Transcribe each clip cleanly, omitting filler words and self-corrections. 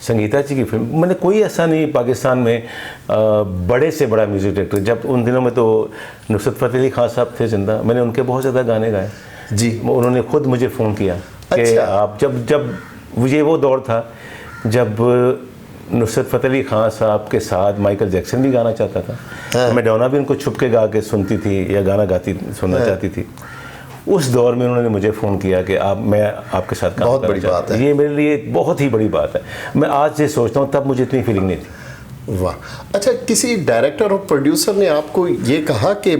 संगीता जी की फिल्म, मैंने कोई ऐसा नहीं पाकिस्तान में बड़े से बड़ा म्यूज़िक डायरेक्टर, जब उन दिनों में तो नुसरत फ़तेह अली खान साहब थे जिंदा, मैंने उनके बहुत ज़्यादा गाने गाए जी। उन्होंने खुद मुझे फ़ोन किया कि आप जब मुझे वो दौर था जब नुसरत फ़तेह अली खान साहब के साथ माइकल जैक्सन भी गाना चाहता था, मैडोना भी उनको छुप के गा के सुनती थी या गाना गाती सुनना चाहती थी। उस दौर में उन्होंने मुझे फ़ोन किया कि मैं आपके साथ काम बहुत बड़ी बात है, ये मेरे लिए बहुत ही बड़ी बात है। मैं आज से सोचता हूँ, तब मुझे इतनी फीलिंग नहीं थी। वाह। अच्छा, किसी डायरेक्टर और प्रोड्यूसर ने आपको ये कहा कि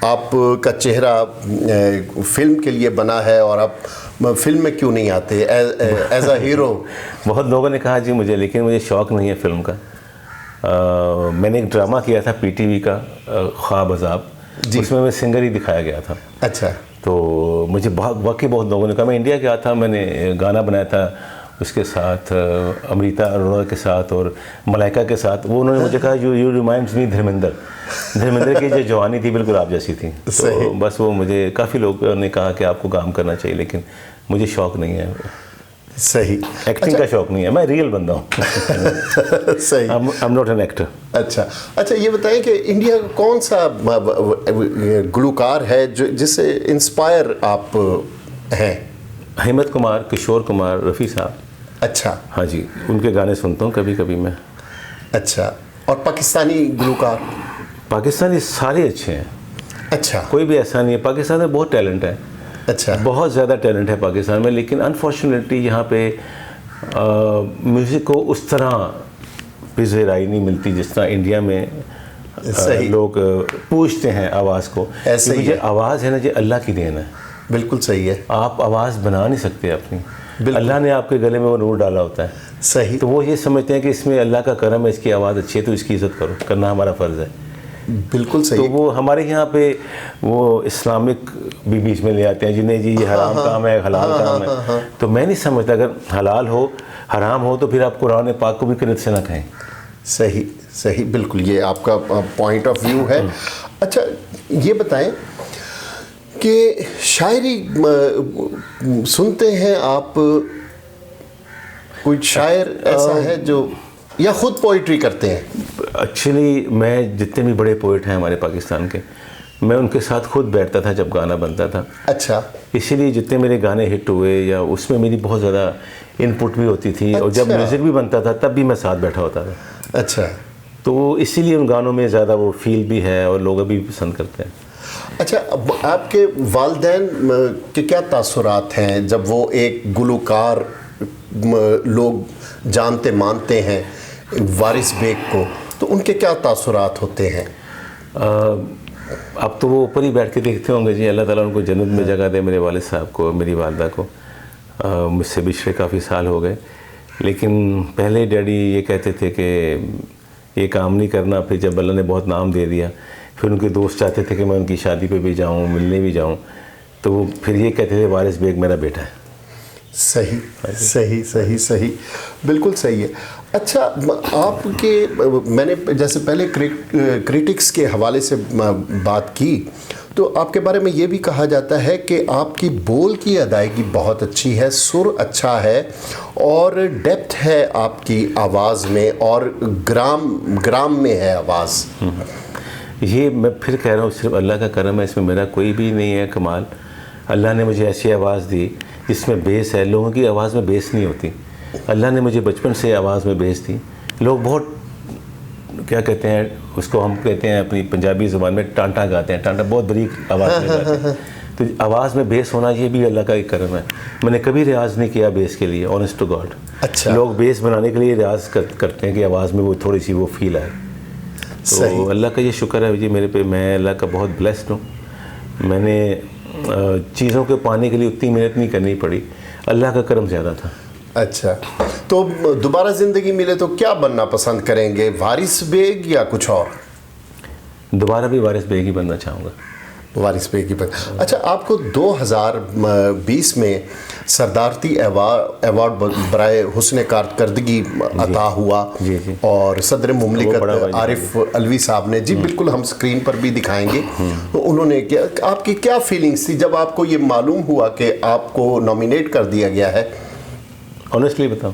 आपका चेहरा फिल्म के लिए बना है और आप फिल्म में क्यों नहीं आते एज अ हीरो? बहुत लोगों ने कहा जी मुझे, लेकिन मुझे शौक़ नहीं है फिल्म का। मैंने एक ड्रामा किया था PTV का, ख्वाब अज़ाब, उसमें मैं सिंगर ही दिखाया गया था। अच्छा। तो मुझे वाकई बहुत लोगों ने कहा, मैं इंडिया गया था, मैंने गाना बनाया था उसके साथ, अमृता अरोड़ा के साथ और मलाइका के साथ। वो उन्होंने मुझे कहा यू रिमाइंड्स मी धर्मेंद्र की जो जवानी थी बिल्कुल आप जैसी थी। तो बस वो मुझे काफ़ी लोगों ने कहा कि आपको काम करना चाहिए, लेकिन मुझे शौक़ नहीं है। सही, एक्टिंग का शौक़ नहीं है, मैं रियल बंदा हूँ। सही, I am not an actor. अच्छा, ये बताएं कि इंडिया का कौन सा गुलकार है जो जिससे इंस्पायर आप हैं? हिम्मत कुमार, किशोर कुमार, रफ़ी साहब। अच्छा। हाँ जी, उनके गाने सुनता हूँ कभी कभी मैं। अच्छा, और पाकिस्तानी गुलकार? पाकिस्तानी सारे अच्छे हैं। अच्छा, कोई भी ऐसा नहीं है, पाकिस्तान में बहुत टैलेंट है। अच्छा, बहुत ज़्यादा टैलेंट है पाकिस्तान में, लेकिन अनफॉर्चुनेटली यहाँ पे म्यूज़िक को उस तरह पिज़राई नहीं मिलती जिस तरह इंडिया में लोग पूछते हैं आवाज़ को। ऐसे ही आवाज़ है ना, ये अल्लाह की देन है। बिल्कुल सही है। आप आवाज़ बना नहीं सकते अपनी, अल्लाह ने आपके गले में वो नूर डाला होता है। सही। तो वो ये समझते हैं कि इसमें अल्लाह का करम है, इसकी आवाज़ अच्छी है तो इसकी इज़्ज़त करो, करना हमारा फ़र्ज़ है। बिल्कुल सही। तो वो हमारे यहाँ पे वो इस्लामिक भी बीच में ले आते हैं जिन्हें जी ये हराम काम है, हलाल काम है। तो मैं नहीं समझता, अगर हलाल हो हराम हो तो फिर आप कुरान पाक को भी किरत से ना कहें। सही सही, बिल्कुल, ये आपका पॉइंट ऑफ व्यू है। अच्छा, ये बताएं कि शायरी सुनते हैं आप? कोई शायर ऐसा है जो, या खुद पोइट्री करते हैं? एक्चुअली मैं जितने भी बड़े पोइट हैं हमारे पाकिस्तान के, मैं उनके साथ खुद बैठता था जब गाना बनता था। अच्छा। इसीलिए जितने मेरे गाने हिट हुए या उसमें मेरी बहुत ज़्यादा इनपुट भी होती थी। अच्छा। और जब म्यूज़िक भी बनता था तब भी मैं साथ बैठा होता था। अच्छा। तो इसीलिए उन गानों में ज़्यादा वो फील भी है और लोग अभी पसंद करते हैं। अच्छा, आपके वालिदैन के क्या तासुरात हैं जब वो एक गुलकार लोग जानते मानते हैं वारिस बेग को, तो उनके क्या तासुरात होते हैं? अब तो वो ऊपर ही बैठ के देखते होंगे जी, अल्लाह ताला उनको जन्नत में जगह दे, मेरे वालिद साहब को, मेरी वालदा को। मुझसे बिछड़े काफ़ी साल हो गए, लेकिन पहले डैडी ये कहते थे कि ये काम नहीं करना। फिर जब अल्लाह ने बहुत नाम दे दिया, फिर उनके दोस्त चाहते थे कि मैं उनकी शादी पे भी जाऊँ, मिलने भी जाऊँ, तो वो फिर ये कहते थे वारिस बेग मेरा बेटा है। सही सही सही सही, बिल्कुल सही है। अच्छा, आपके मैंने जैसे पहले क्रिटिक्स के हवाले से बात की, तो आपके बारे में ये भी कहा जाता है कि आपकी बोल की अदायगी बहुत अच्छी है, सुर अच्छा है और डेप्थ है आपकी आवाज़ में, और ग्राम में है आवाज़। ये मैं फिर कह रहा हूँ, सिर्फ अल्लाह का करम है, इसमें मेरा कोई भी नहीं है कमाल। अल्लाह ने मुझे ऐसी आवाज़ दी जिसमें बेस है। लोगों की आवाज़ में बेस नहीं होती। अल्लाह ने मुझे बचपन से आवाज़ में बेस दी। लोग बहुत क्या कहते हैं उसको, हम कहते हैं अपनी पंजाबी ज़ुबान में टांटा गाते हैं, टांटा बहुत बरीक आवाज़ में गाते हैं। तो आवाज़ में बेस होना ये भी अल्लाह का एक करम है। मैंने कभी रियाज़ नहीं किया बेस के लिए, ऑनेस्ट टू गॉड। अच्छा। लोग बेस बनाने के लिए रियाज़ करते हैं कि आवाज़ में वो थोड़ी सी वो फील आए। तो अल्लाह का ये शुक्र है जी मेरे पे, मैं अल्लाह का बहुत ब्लेस्ड हूँ। मैंने चीज़ों के पाने के लिए उतनी मेहनत नहीं करनी पड़ी, अल्लाह का करम ज़्यादा था। अच्छा, तो दोबारा ज़िंदगी मिले तो क्या बनना पसंद करेंगे, वारिस बेग या कुछ और? दोबारा भी वारिस बेग ही बनना चाहूँगा। वारिस बेग ही बन। अच्छा, आपको 2020 में सरदारती अवार्ड बराए हुस्न कारकर्दगी अता हुआ। जी जी। और सदर मुमलिकत आरिफ अलवी साहब ने, जी बिल्कुल हम स्क्रीन पर भी दिखाएंगे, तो उन्होंने क्या, आपकी क्या फीलिंग्स थी जब आपको ये मालूम हुआ कि आपको नॉमिनेट कर दिया गया है? ऑनेस्टली बताऊं,